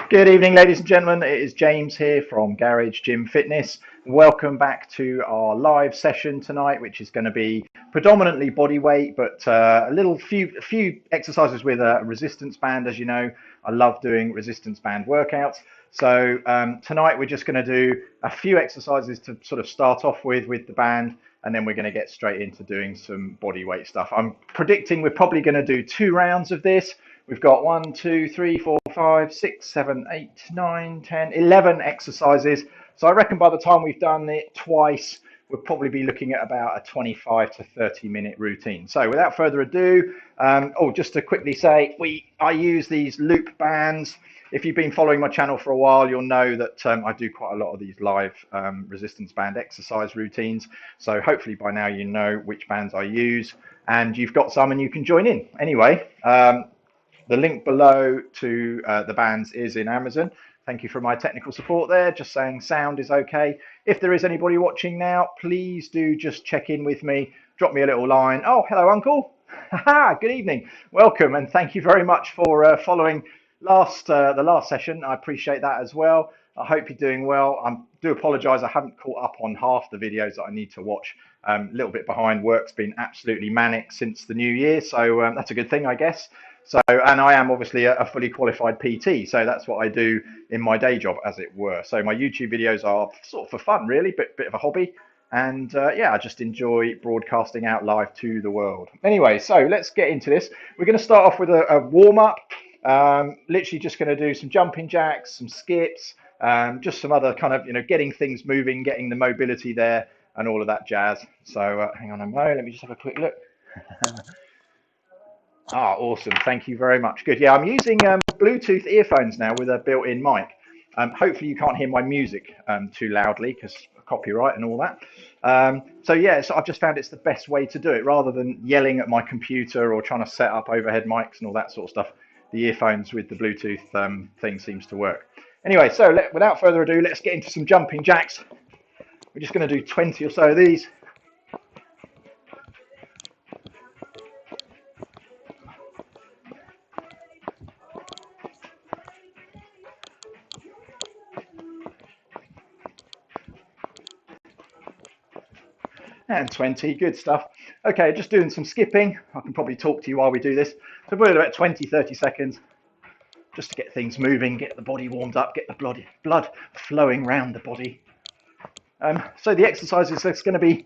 Good evening, ladies and gentlemen. It is James here from Garage Gym Fitness. Welcome back to our live session tonight, which is going to be predominantly body weight, but a few exercises with a resistance band. As you know, I love doing resistance band workouts. So tonight we're just going to do a few exercises to sort of start off with the band, and then we're going to get straight into doing some body weight stuff. I'm predicting we're probably going to do 2 rounds of this. We've got 1, 2, 3, 4, 5, 6, 7, 8, 9, 10, 11 exercises. So I reckon by the time we've done it twice, we'll probably be looking at about a 25 to 30-minute routine. So without further ado, just to quickly say, I use these loop bands. If you've been following my channel for a while, you'll know that I do quite a lot of these live resistance band exercise routines. So hopefully by now you know which bands I use, and you've got some and you can join in. Anyway, the link below to the bands is in Amazon. Thank you for my technical support there, just saying sound is okay. If there is anybody watching now, please do just check in with me, drop me a little line. Oh, hello, Uncle. Good evening. Welcome, and thank you very much for following the last session. I appreciate that as well. I hope you're doing well. I do apologise, I haven't caught up on half the videos that I need to watch. A little bit behind. Work's been absolutely manic since the new year, so that's a good thing, I guess. So, and I am obviously a fully qualified PT, so that's what I do in my day job, as it were. So my YouTube videos are sort of for fun, really, bit of a hobby. And yeah, I just enjoy broadcasting out live to the world. Anyway, so let's get into this. We're going to start off with a warm-up. Literally just going to do some jumping jacks, some skips, just some other kind of, getting things moving, getting the mobility there and all of that jazz. So hang on a moment, let me just have a quick look. Awesome. Thank you very much. Good. Yeah, I'm using Bluetooth earphones now with a built-in mic. Hopefully you can't hear my music too loudly because copyright and all that. So I've just found it's the best way to do it rather than yelling at my computer or trying to set up overhead mics and all that sort of stuff. The earphones with the Bluetooth thing seems to work. Anyway, so without further ado, let's get into some jumping jacks. We're just going to do 20 or so of these. And 20, good stuff. Okay, just doing some skipping. I can probably talk to you while we do this. So we're about 20, 30 seconds, just to get things moving, get the body warmed up, get the blood flowing around the body. So the exercise is going to be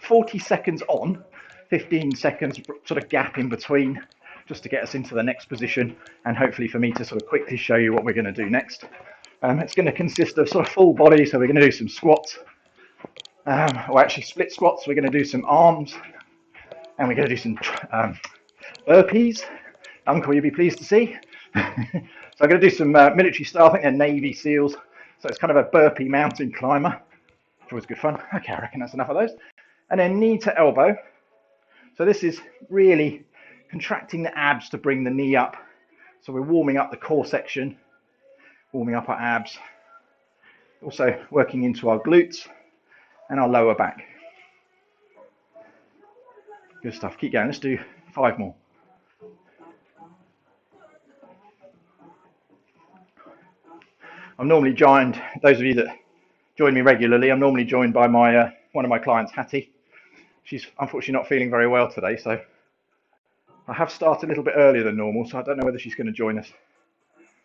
40 seconds on, 15 seconds sort of gap in between, just to get us into the next position, and hopefully for me to sort of quickly show you what we're going to do next. It's going to consist of sort of full body, so we're going to do some squats, or actually split squats. We're going to do some arms, and we're going to do some burpees. Uncle, you'll be pleased to see. So I'm going to do some military style. I think they're Navy SEALs. So it's kind of a burpee mountain climber, which is always good fun. Okay, I reckon that's enough of those. And then knee to elbow. So this is really contracting the abs to bring the knee up. So we're warming up the core section, warming up our abs. Also working into our glutes and our lower back. Good stuff. Keep going. Let's do 5 more. I'm normally joined, those of you that join me regularly, I'm normally joined by my one of my clients, Hattie. She's unfortunately not feeling very well today, so I have started a little bit earlier than normal, so I don't know whether she's going to join us.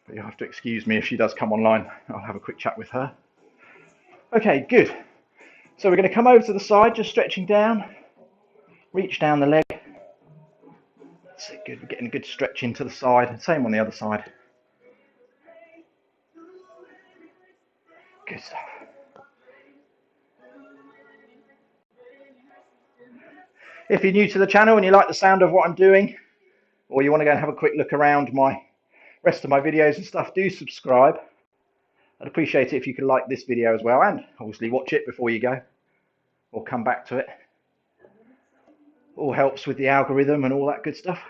But you'll have to excuse me if she does come online. I'll have a quick chat with her. Okay, good. So we're going to come over to the side, just stretching down. Reach down the leg. That's it, good. We're getting a good stretch into the side. Same on the other side. Good stuff. If you're new to the channel and you like the sound of what I'm doing, or you want to go and have a quick look around my rest of my videos and stuff, do subscribe. I'd appreciate it if you could like this video as well, and obviously watch it before you go, or come back to it. All helps with the algorithm and all that good stuff.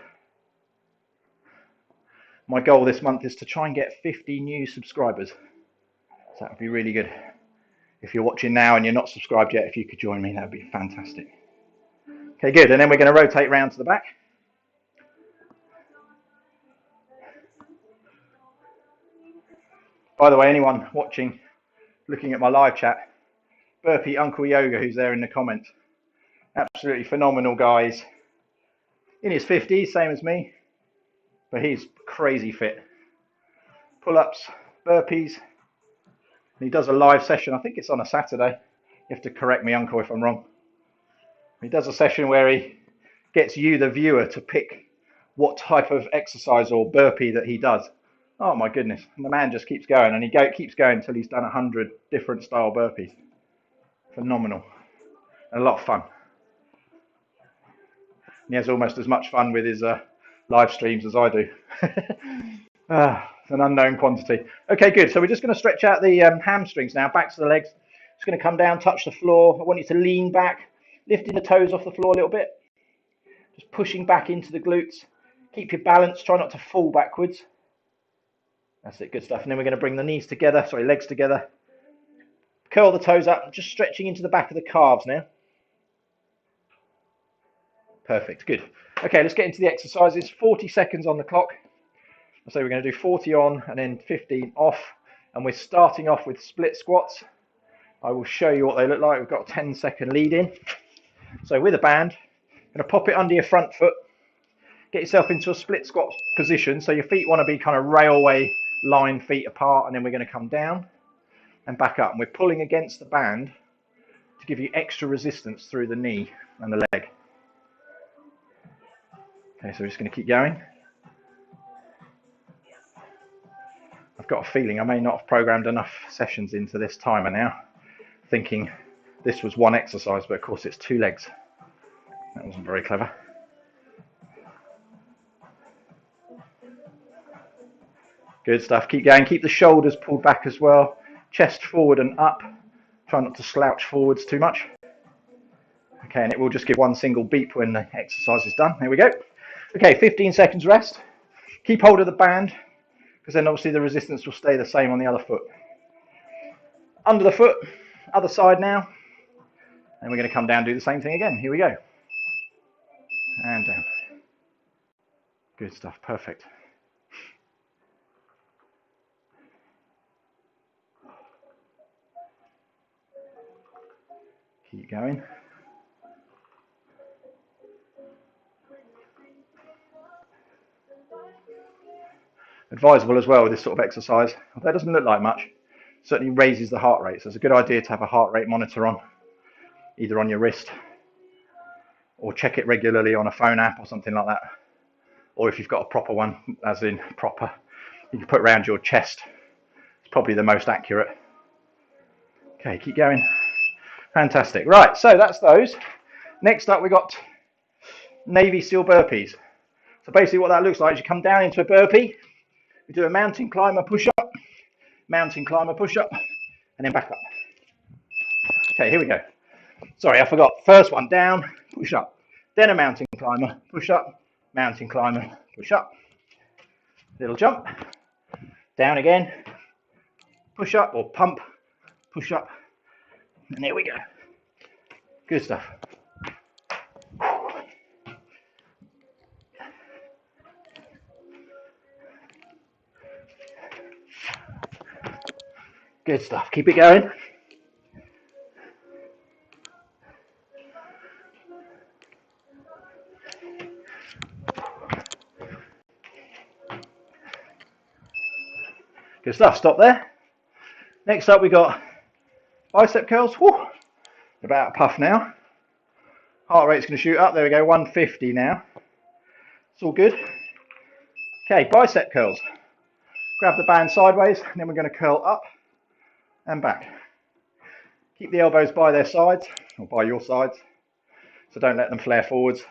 My goal this month is to try and get 50 new subscribers. So that would be really good. If you're watching now and you're not subscribed yet, if you could join me, that would be fantastic. Okay, good. And then we're going to rotate round to the back. By the way, anyone watching, looking at my live chat, Burpee Uncle Yoga, who's there in the comments, absolutely phenomenal guys. In his 50s, same as me, but he's crazy fit. Pull-ups, burpees. He does a live session. I think it's on a Saturday. You have to correct me, Uncle, if I'm wrong. He does a session where he gets you, the viewer, to pick what type of exercise or burpee that he does. Oh my goodness. And the man just keeps going, and he keeps going until he's done 100 different style burpees. Phenomenal. And a lot of fun. And he has almost as much fun with his live streams as I do. It's an unknown quantity. Okay, good. So we're just going to stretch out the hamstrings now, back to the legs. Just going to come down, touch the floor. I want you to lean back, lifting the toes off the floor a little bit. Just pushing back into the glutes. Keep your balance. Try not to fall backwards. That's it. Good stuff. And then we're going to bring the knees together. Sorry, legs together. Curl the toes up. Just stretching into the back of the calves now. Perfect. Good. Okay, let's get into the exercises. 40 seconds on the clock. So we're going to do 40 on and then 15 off. And we're starting off with split squats. I will show you what they look like. We've got a 10-second lead in. So with a band, going to pop it under your front foot. Get yourself into a split squat position. So your feet want to be kind of railway line feet apart. And then we're going to come down and back up. And we're pulling against the band to give you extra resistance through the knee and the leg. Okay, so we're just going to keep going. I've got a feeling I may not have programmed enough sessions into this timer now, thinking this was one exercise, but of course it's 2 legs. That wasn't very clever. Good stuff. Keep going. Keep the shoulders pulled back as well. Chest forward and up. Try not to slouch forwards too much. Okay, and it will just give one single beep when the exercise is done. There we go. Okay, 15 seconds rest. Keep hold of the band, because then obviously the resistance will stay the same on the other foot. Under the foot, other side now. And we're going to come down and do the same thing again. Here we go. And down. Good stuff. Perfect. Keep going. Advisable as well with this sort of exercise, although it doesn't look like much, certainly raises the heart rate. So it's a good idea to have a heart rate monitor on, either on your wrist or check it regularly on a phone app or something like that. Or if you've got a proper one, as in proper, you can put around your chest. It's probably the most accurate. Okay, keep going. Fantastic. Right, so that's those. Next up, we've got Navy SEAL burpees. So basically what that looks like is you come down into a burpee, we do a mountain climber push-up, mountain climber push-up, and then back up. Okay, here we go. Sorry, I forgot. First one, down, push-up. Then a mountain climber, push-up, mountain climber, push-up. Little jump. Down again. Push-up or pump, push-up. And there we go. Good stuff. Good stuff. Keep it going. Good stuff. Stop there. Next up, we got bicep curls. Whew. About a puff now. Heart rate's going to shoot up. There we go. 150 now. It's all good. Okay, bicep curls. Grab the band sideways, and then we're going to curl up and back. Keep the elbows by their sides, or by your sides, so don't let them flare forwards.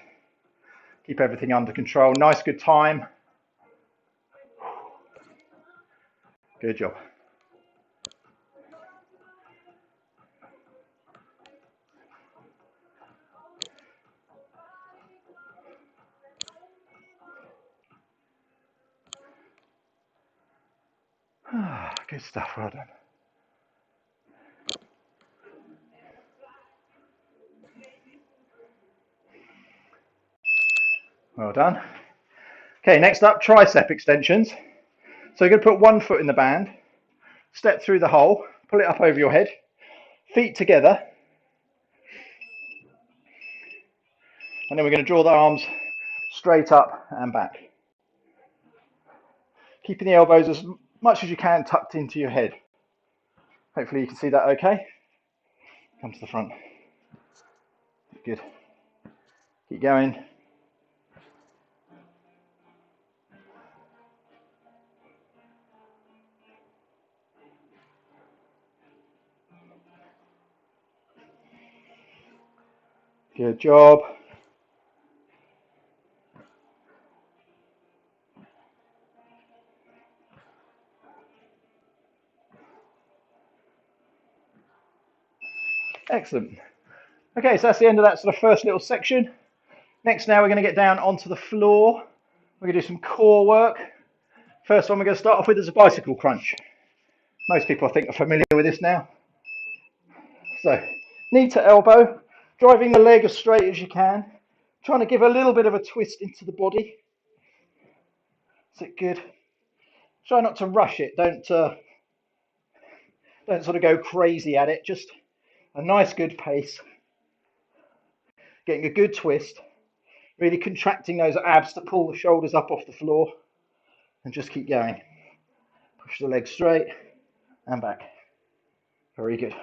Keep everything under control. Nice, good time. Good job. Good stuff, well done. Well done. Okay, next up, tricep extensions. So you're going to put one foot in the band, step through the hole, pull it up over your head, feet together, and then we're going to draw the arms straight up and back. Keeping the elbows as much as you can tucked into your head. Hopefully you can see that okay. Come to the front. Good. Keep going. Good job. Excellent. Okay, so that's the end of that sort of first little section. Next now we're going to get down onto the floor. We're going to do some core work. First one we're going to start off with is a bicycle crunch. Most people I think are familiar with this now. So knee to elbow, driving the leg as straight as you can, trying to give a little bit of a twist into the body. Is it good? Try not to rush it. Don't sort of go crazy at it. Just a nice good pace. Getting a good twist. Really contracting those abs to pull the shoulders up off the floor. And just keep going. Push the leg straight and back. Very good.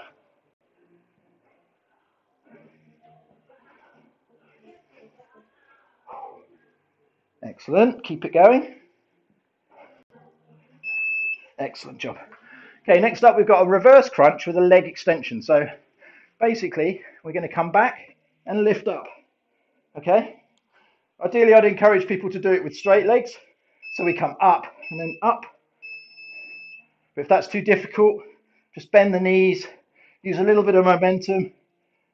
Excellent. Keep it going. Excellent job. Okay, next up we've got a reverse crunch with a leg extension. So basically we're going to come back and lift up. Okay? Ideally I'd encourage people to do it with straight legs. So we come up and then up. But if that's too difficult, just bend the knees, use a little bit of momentum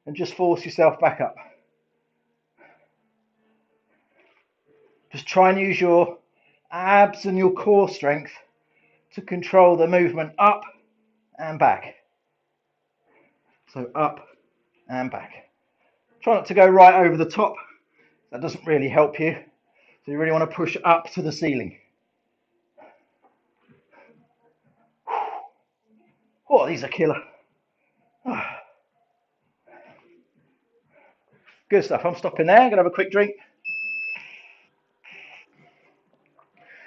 and just force yourself back up. Just try and use your abs and your core strength to control the movement up and back. So up and back. Try not to go right over the top. That doesn't really help you. So you really want to push up to the ceiling. Oh, these are killer. Good stuff. I'm stopping there. I'm going to have a quick drink.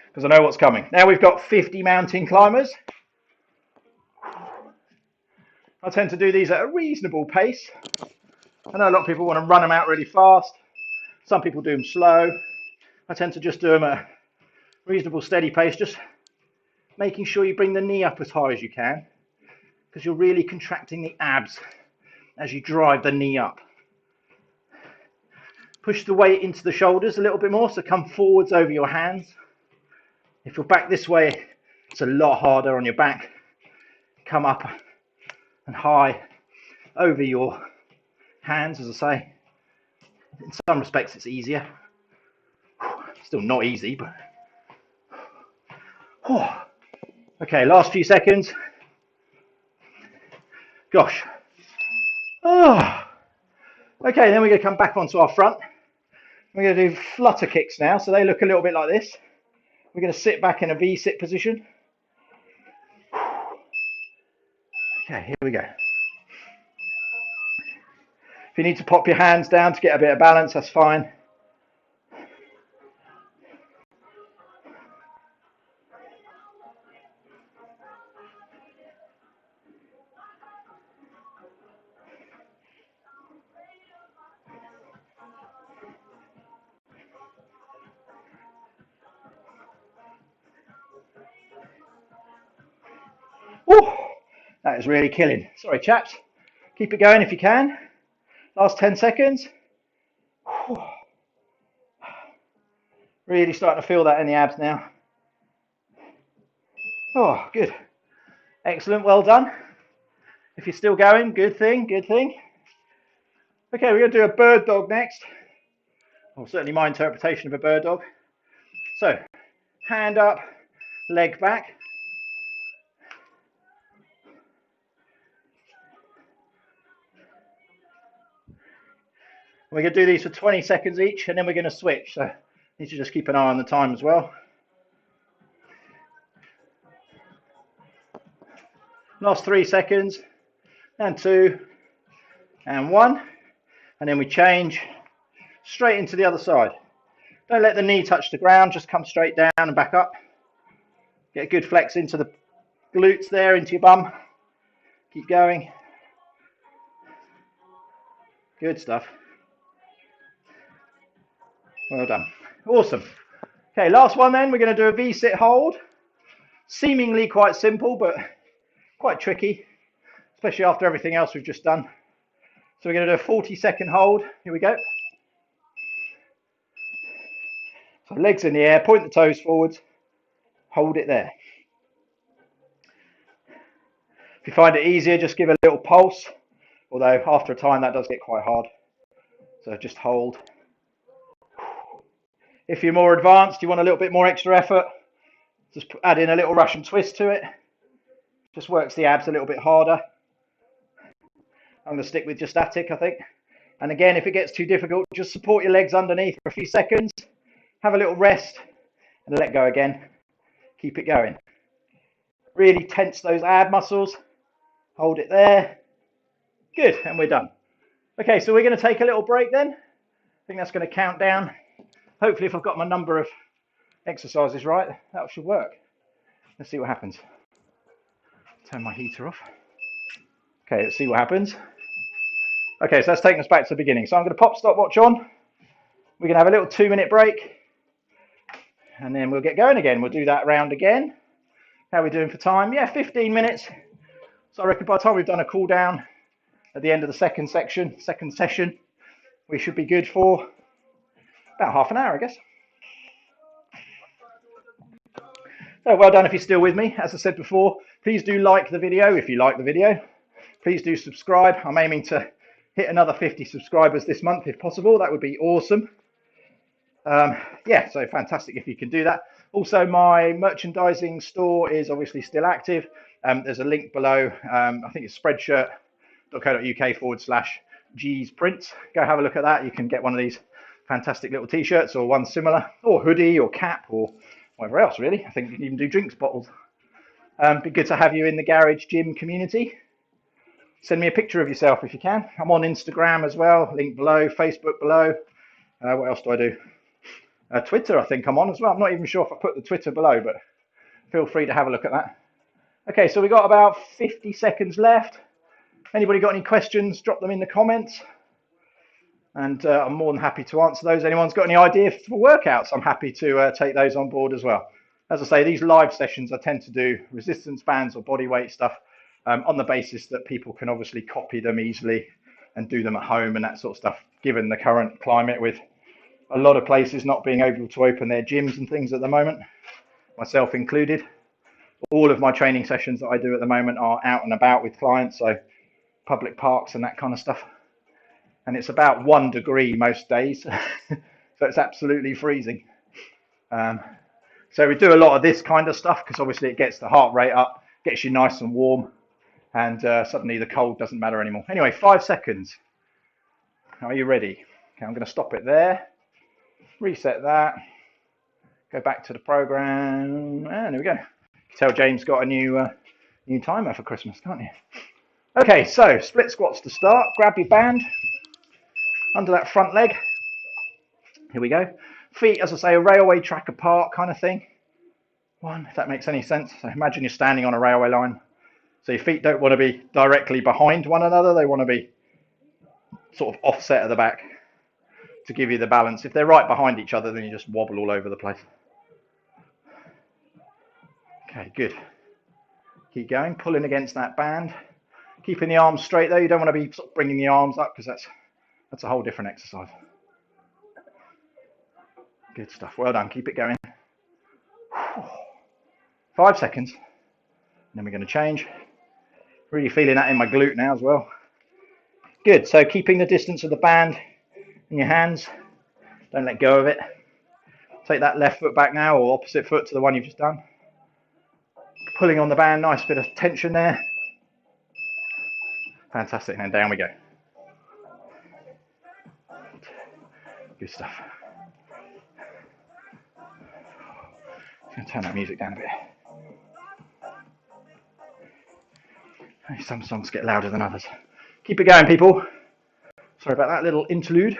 Because I know what's coming. Now we've got 50 mountain climbers. I tend to do these at a reasonable pace. I know a lot of people want to run them out really fast. Some people do them slow. I tend to just do them at a reasonable steady pace, just making sure you bring the knee up as high as you can, because you're really contracting the abs as you drive the knee up. Push the weight into the shoulders a little bit more, so come forwards over your hands. If you're back this way, it's a lot harder on your back. Come up and high over your hands, as I say. In some respects it's easier. Still not easy, but okay, last few seconds. Gosh. Okay, then we're going to come back onto our front. We're going to do flutter kicks now, so they look a little bit like this. We're going to sit back in a V-sit position. Okay, here we go. If you need to pop your hands down to get a bit of balance, that's fine. Woo, that is really killing. Sorry, chaps. Keep it going if you can. Last 10 seconds. Really starting to feel that in the abs now. Oh, good. Excellent, well done. If you're still going, good thing, good thing. Okay, we're going to do a bird dog next. Well, certainly my interpretation of a bird dog. So, hand up, leg back. We're going to do these for 20 seconds each, and then we're going to switch. So, need to just keep an eye on the time as well. Last 3 seconds, and 2, and 1, and then we change straight into the other side. Don't let the knee touch the ground, just come straight down and back up. Get a good flex into the glutes there, into your bum. Keep going. Good stuff. Well done. Awesome. Okay, last one then. We're going to do a V-sit hold. Seemingly quite simple, but quite tricky, especially after everything else we've just done. So we're going to do a 40-second hold. Here we go. So legs in the air, point the toes forwards, hold it there. If you find it easier, just give a little pulse, although after a time that does get quite hard. So just hold. If you're more advanced, you want a little bit more extra effort, just add in a little Russian twist to it. Just works the abs a little bit harder. I'm going to stick with just static, I think. And again, if it gets too difficult, just support your legs underneath for a few seconds. Have a little rest and let go again. Keep it going. Really tense those ab muscles. Hold it there. Good, and we're done. Okay, so we're going to take a little break then. I think that's going to count down. Hopefully, if I've got my number of exercises right, that should work. Let's see what happens. Turn my heater off. Okay, let's see what happens. Okay, so that's taking us back to the beginning. So I'm going to pop stopwatch on. We're going to have a little 2-minute break. And then we'll get going again. We'll do that round again. How are we doing for time? Yeah, 15 minutes. So I reckon by the time we've done a cool down at the end of the second session, we should be good for about half an hour, I guess. So well done if you're still with me. As I said before, please do like the video if you like the video. Please do subscribe. I'm aiming to hit another 50 subscribers this month if possible. That would be awesome. Yeah, so fantastic if you can do that. Also, my merchandising store is obviously still active. There's a link below. I think it's spreadshirt.co.uk/G's Prints. Go have a look at that. You can get one of these fantastic little t-shirts or one similar, or hoodie or cap or whatever else, really. I think you can even do drinks bottles. Be good to have you in the garage gym community. Send me a picture of yourself if you can. I'm on Instagram as well, link below, Facebook below. What else do I do? Twitter, I think I'm on as well. I'm not even sure if I put the Twitter below, but feel free to have a look at that. Okay, so we've got about 50 seconds left. Anybody got any questions, drop them in the comments. And I'm more than happy to answer those. Anyone's got any ideas for workouts, I'm happy to take those on board as well. As I say, these live sessions, I tend to do resistance bands or body weight stuff on the basis that people can obviously copy them easily and do them at home and that sort of stuff, given the current climate with a lot of places not being able to open their gyms and things at the moment, myself included. All of my training sessions that I do at the moment are out and about with clients, so public parks and that kind of stuff. And it's about 1 degree most days, so it's absolutely freezing. So we do a lot of this kind of stuff because obviously it gets the heart rate up, gets you nice and warm, and suddenly the cold doesn't matter anymore. Anyway, 5 seconds. Are you ready? Okay, I'm going to stop it there. Reset that. Go back to the program, and there we go. Tell James got a new timer for Christmas, can't you? Okay, so split squats to start. Grab your band under that front leg. Here we go. Feet, as I say, a railway track apart kind of thing. One, if that makes any sense. So imagine you're standing on a railway line. So your feet don't want to be directly behind one another. They want to be sort of offset at the back to give you the balance. If they're right behind each other, then you just wobble all over the place. Okay, good. Keep going, pulling against that band. Keeping the arms straight though. You don't want to be sort of bringing the arms up because that's a whole different exercise. Good stuff. Well done. Keep it going. 5 seconds. Then we're going to change. Really feeling that in my glute now as well. Good. So keeping the distance of the band in your hands. Don't let go of it. Take that left foot back now, or opposite foot to the one you've just done. Pulling on the band. Nice bit of tension there. Fantastic. And down we go. Good stuff. I'm going to turn that music down a bit. Some songs get louder than others. Keep it going, people. Sorry about that little interlude.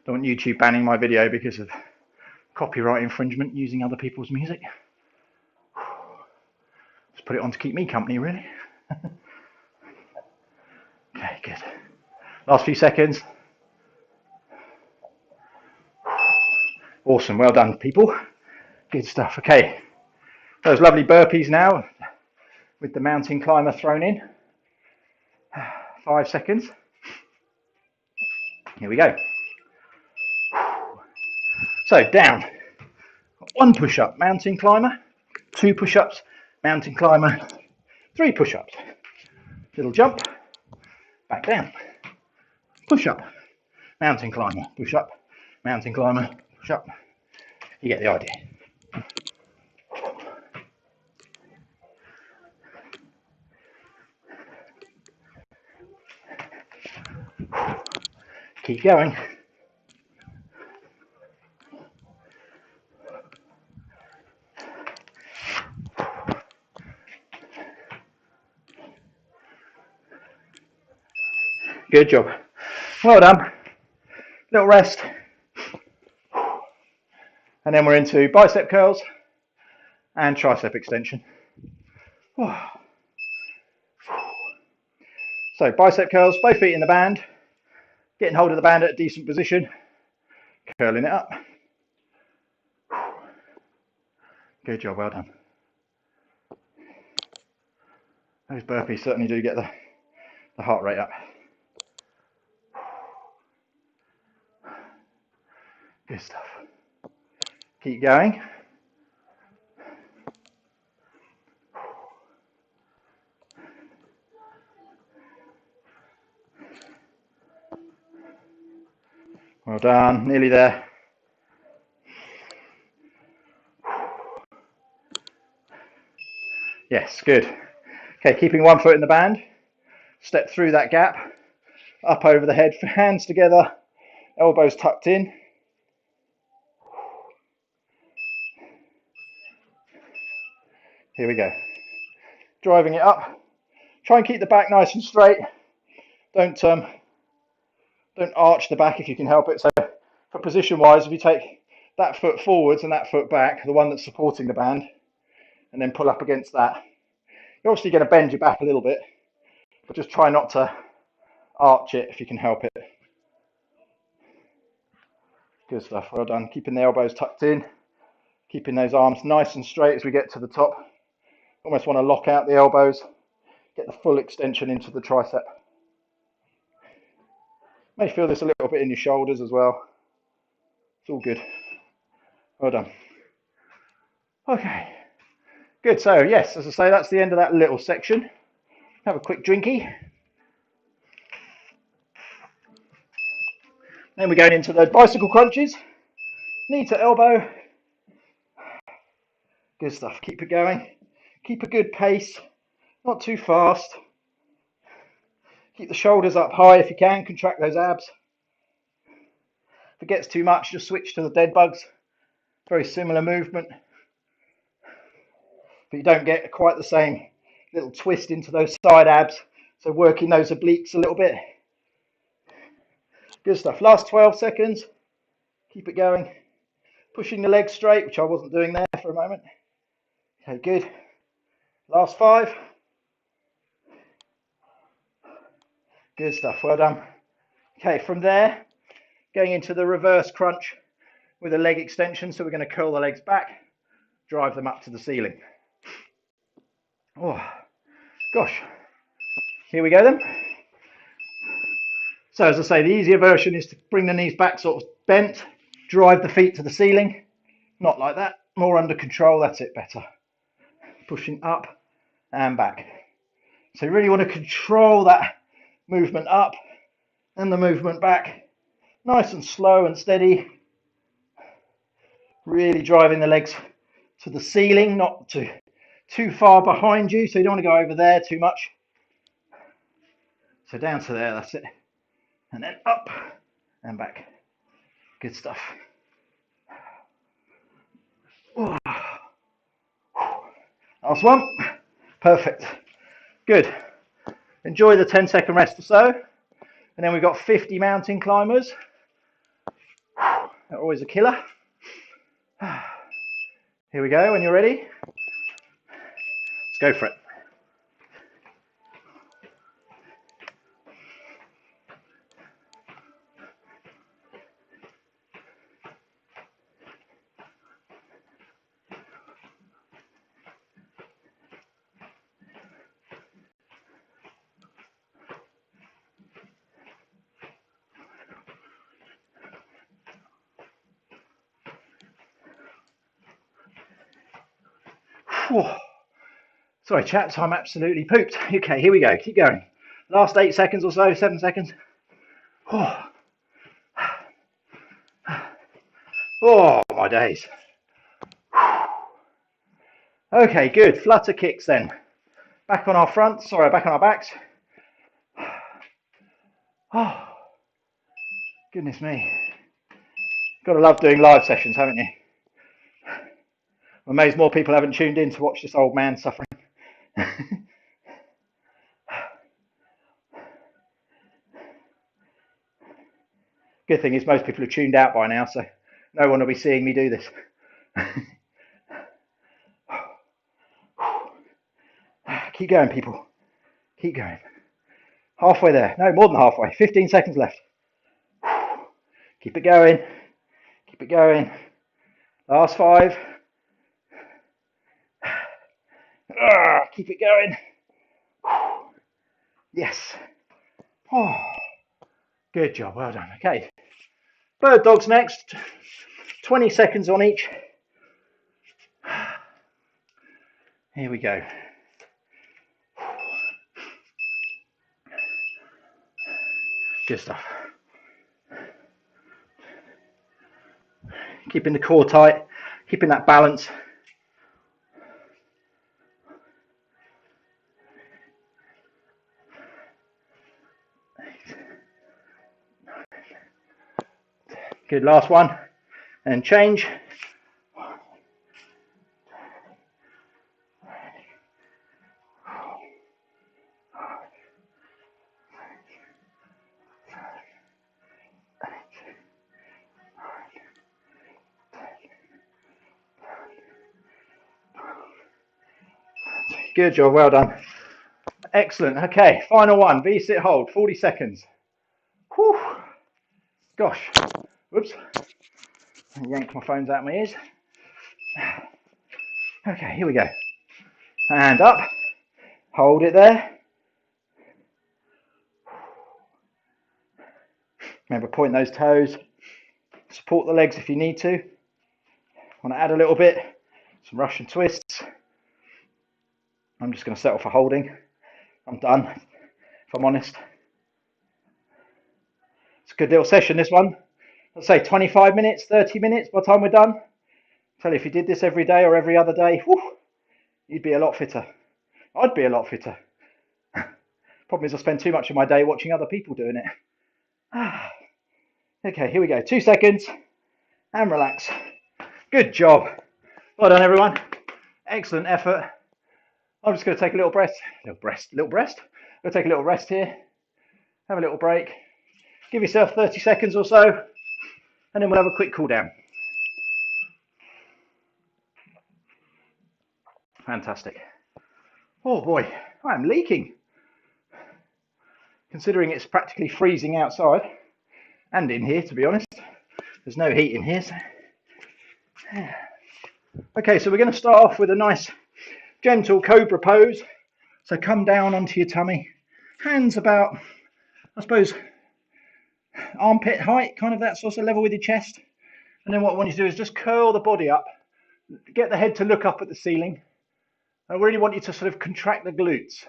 Don't want YouTube banning my video because of copyright infringement using other people's music. Just put it on to keep me company, really. Okay, good. Last few seconds. Awesome, well done, people. Good stuff. Okay, those lovely burpees now with the mountain climber thrown in. 5 seconds. Here we go. So down. 1 push-up, mountain climber. 2 push-ups, mountain climber. 3 push-ups. Little jump. Back down. Push-up, mountain climber. Push-up, mountain climber. Push-up. You get the idea. Keep going. Good job. Well done. Little rest. And then we're into bicep curls and tricep extension. So bicep curls, both feet in the band. Getting hold of the band at a decent position. Curling it up. Good job, well done. Those burpees certainly do get the heart rate up. Good stuff. Keep going. Well done, nearly there. Yes, good. Okay, keeping 1 foot in the band. Step through that gap, up over the head, hands together, elbows tucked in. Here we go. Driving it up. Try and keep the back nice and straight. Don't arch the back if you can help it. So for position wise, if you take that foot forwards and that foot back, the one that's supporting the band, and then pull up against that, you're obviously going to bend your back a little bit, but just try not to arch it if you can help it. Good stuff, well done. Keeping the elbows tucked in, keeping those arms nice and straight as we get to the top. Almost want to lock out the elbows, get the full extension into the tricep. May feel this a little bit in your shoulders as well. It's all good. Well done. Okay, good. So yes, as I say, that's the end of that little section. Have a quick drinky. Then we're going into the bicycle crunches. Knee to elbow. Good stuff. Keep it going. Keep a good pace. Not too fast. Keep the shoulders up high if you can. Contract those abs. If it gets too much, just switch to the dead bugs. Very similar movement. But you don't get quite the same little twist into those side abs. So working those obliques a little bit. Good stuff. Last 12 seconds. Keep it going. Pushing the legs straight, which I wasn't doing there for a moment. Okay, good. Last 5. Good stuff. Well done. Okay, from there, going into the reverse crunch with a leg extension. So we're going to curl the legs back, drive them up to the ceiling. Oh, gosh. Here we go then. So as I say, the easier version is to bring the knees back sort of bent, drive the feet to the ceiling. Not like that, more under control, that's it, better. Pushing up and back. So you really want to control that movement up and the movement back. Nice and slow and steady. Really driving the legs to the ceiling, not too far behind you, so you don't want to go over there too much. So down to there, that's it. And then up and back. Good stuff. Last one. Perfect. Good. Enjoy the 10-second rest or so. And then we've got 50 mountain climbers. They're always a killer. Here we go. When you're ready, let's go for it. Whew. Sorry, chaps, I'm absolutely pooped. Okay, here we go. Keep going. Last 8 seconds or so, 7 seconds. Oh, oh my days. Okay, good. Flutter kicks then. Back on our fronts, sorry, back on our backs. Oh, goodness me. Gotta love doing live sessions, haven't you? I'm amazed more people haven't tuned in to watch this old man suffering. Good thing is most people have tuned out by now, so no one will be seeing me do this. Keep going, people. Keep going. Halfway there. No, more than halfway. 15 seconds left. Keep it going. Keep it going. Last 5. Keep it going. Yes. Oh, good job. Well done. Okay. Bird dogs next. 20 seconds on each. Here we go. Good stuff. Keeping the core tight, keeping that balance. Good, last one. And change. Good job, well done. Excellent. Okay, final one. V-sit hold, 40 seconds. Whew. Gosh. Whoops. Yank my phones out of my ears. Okay, here we go. Hand up. Hold it there. Remember, point those toes. Support the legs if you need to. Want to add a little bit. Some Russian twists. I'm just going to settle for holding. I'm done, if I'm honest. It's a good little session, this one. Let's say 25 minutes, 30 minutes by the time we're done. Tell you, if you did this every day or every other day, whew, you'd be a lot fitter. I'd be a lot fitter. Problem is I spend too much of my day watching other people doing it. Okay, here we go. 2 seconds and relax. Good job. Well done, everyone. Excellent effort. I'm just going to take a little breath. I'm going to take a little rest here. Have a little break. Give yourself 30 seconds or so, and then we'll have a quick cool down. Fantastic. Oh boy, I'm leaking. Considering it's practically freezing outside and in here, to be honest. There's no heat in here. So. Okay, so we're going to start off with a nice gentle Cobra Pose. So come down onto your tummy. Hands about, I suppose, armpit height, kind of that sort of level with your chest. And then what I want you to do is just curl the body up. Get the head to look up at the ceiling. I really want you to sort of contract the glutes.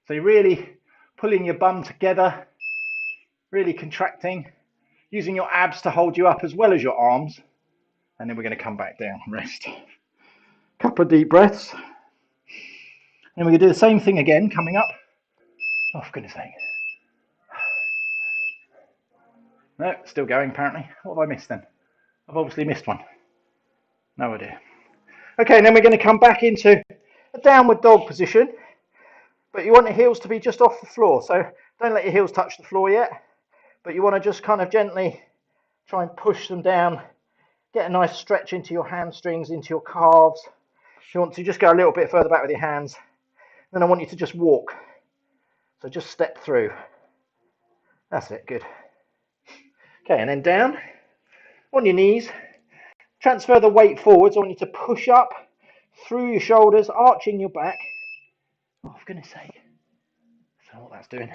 So you're really pulling your bum together, really contracting, using your abs to hold you up as well as your arms. And then we're going to come back down and rest. Couple of deep breaths. And we're going to do the same thing again, coming up. Oh, for goodness sake. No, still going apparently. What have I missed then? I've obviously missed one. No idea. Okay, and then we're going to come back into a downward dog position, but you want your heels to be just off the floor. So don't let your heels touch the floor yet, but you want to just kind of gently try and push them down, get a nice stretch into your hamstrings, into your calves. If you want to just go a little bit further back with your hands, then I want you to just walk. So just step through. That's it, good. Okay, and then down on your knees. Transfer the weight forwards. I want you to push up through your shoulders, arching your back. Oh, for goodness sake. I don't know what that's doing.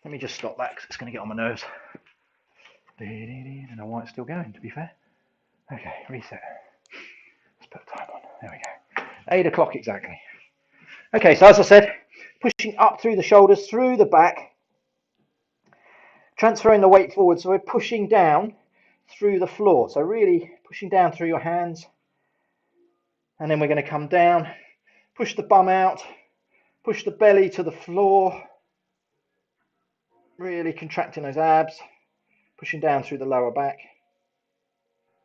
Let me just stop that because it's going to get on my nerves. I don't know why it's still going, to be fair. Okay, reset. Let's put a time on. There we go. 8 o'clock exactly. Okay, so as I said, pushing up through the shoulders, through the back, transferring the weight forward. So we're pushing down through the floor. So really pushing down through your hands. And then we're going to come down, push the bum out, push the belly to the floor. Really contracting those abs, pushing down through the lower back.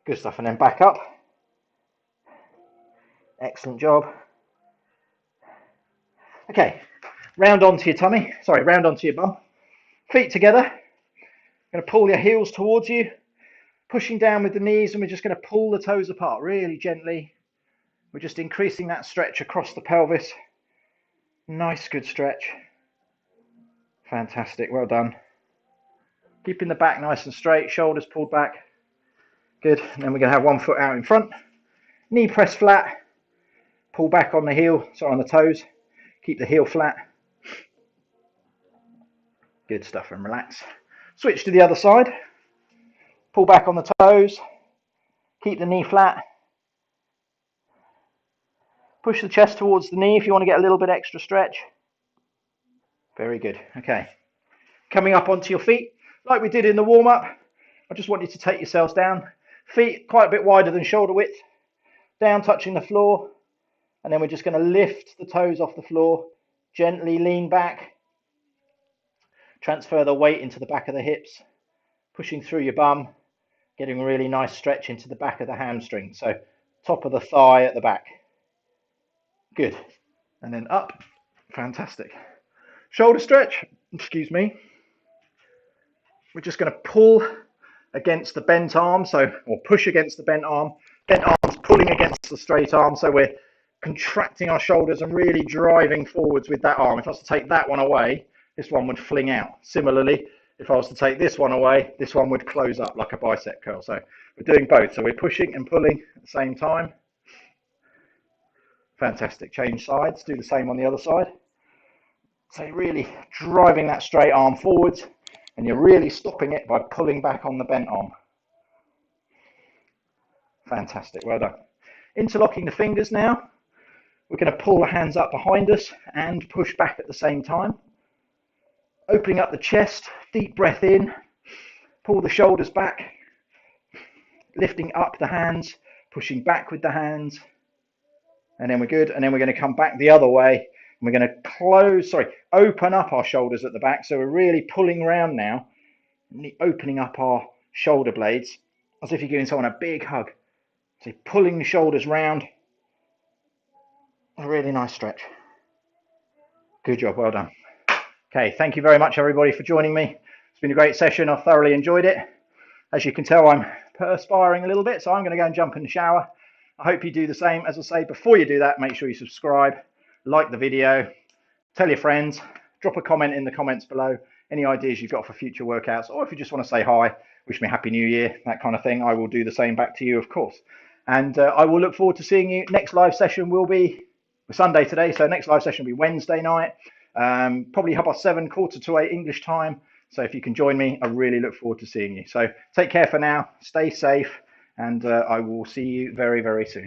Good stuff. And then back up. Excellent job. Okay, round onto your tummy. Sorry, round onto your bum. Feet together. Going to pull your heels towards you, pushing down with the knees, and we're just going to pull the toes apart really gently. We're just increasing that stretch across the pelvis. Nice, good stretch. Fantastic, well done. Keeping the back nice and straight, shoulders pulled back. Good, and then we're going to have one foot out in front. Knee press flat. Pull back on the heel, sorry, on the toes. Keep the heel flat. Good stuff, and relax. Switch to the other side. Pull back on the toes. Keep the knee flat. Push the chest towards the knee if you want to get a little bit extra stretch. Very good. Okay. Coming up onto your feet, like we did in the warm-up. I just want you to take yourselves down. Feet quite a bit wider than shoulder width. Down, touching the floor. And then we're just going to lift the toes off the floor. Gently lean back. Transfer the weight into the back of the hips. Pushing through your bum. Getting a really nice stretch into the back of the hamstring. So top of the thigh at the back. Good. And then up. Fantastic. Shoulder stretch. Excuse me. We're just going to pull against the bent arm. Or push against the bent arm. Bent arms pulling against the straight arm. So we're contracting our shoulders and really driving forwards with that arm. If I was to take that one away, this one would fling out. Similarly, if I was to take this one away, this one would close up like a bicep curl. So we're doing both. So we're pushing and pulling at the same time. Fantastic. Change sides. Do the same on the other side. So you're really driving that straight arm forwards, and you're really stopping it by pulling back on the bent arm. Fantastic. Well done. Interlocking the fingers now. We're going to pull the hands up behind us and push back at the same time. Opening up the chest, deep breath in, pull the shoulders back, lifting up the hands, pushing back with the hands, and then we're good. And then we're going to come back the other way, and we're going to open up our shoulders at the back. So we're really pulling round now, opening up our shoulder blades, as if you're giving someone a big hug. So pulling the shoulders round. A really nice stretch. Good job, well done. Okay, thank you very much everybody for joining me. It's been a great session, I've thoroughly enjoyed it. As you can tell, I'm perspiring a little bit, so I'm going to go and jump in the shower. I hope you do the same. As I say, before you do that, make sure you subscribe, like the video, tell your friends, drop a comment in the comments below, any ideas you've got for future workouts, or if you just want to say hi, wish me a happy new year, that kind of thing, I will do the same back to you, of course. And I will look forward to seeing you. Next live session will be Sunday today, so next live session will be Wednesday night, probably 7:15, 7:45 English time. So if you can join me, I really look forward to seeing you. So take care for now, stay safe, and I will see you very, very soon.